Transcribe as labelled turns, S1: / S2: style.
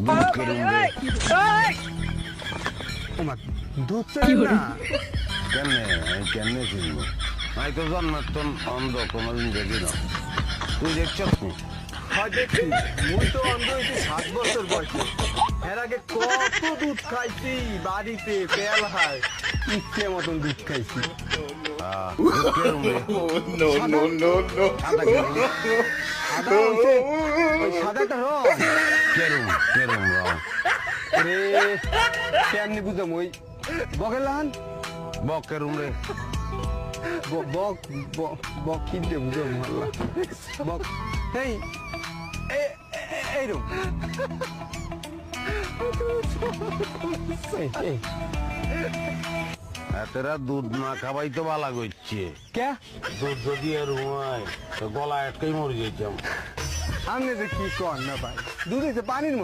S1: দুধ কেরম রে?
S2: ওমা দুধ চাই না
S1: কেমনে আমি কেমনে চিনবো? আমি তো জন্মের তো অন্ধ, কোনোদিন দেখি না। তুই দেখছস নি?
S2: হয় দেখছি মুই তো অন্ধ হয়েছি 7 বছর বয়সে। এর আগে কত দুধ খাইছি বাড়িতে তেল হয় ইচ্ছে মতন দুধ খাইছি।
S1: দুধ কেরম রে? সাদা কেরম?
S2: সাদা হইছে ওই সাদাটা রং
S1: কেরম কেরম রং?
S2: রে কেমনি বুঝাম ওই বগেলান
S1: বক কেরম রে?
S2: বক বক কি দিয়ে বুঝাম আল্লাহ বক এই এইরকম এই
S1: এতেরা দুধ না খাবাই তো বালা করছে।
S2: কে
S1: দুধ যদি আর হয় তো গলা একটাই মরে যেতাম।
S2: আপনি যে কি কর না ভাই দুধ হচ্ছে পানির মতো।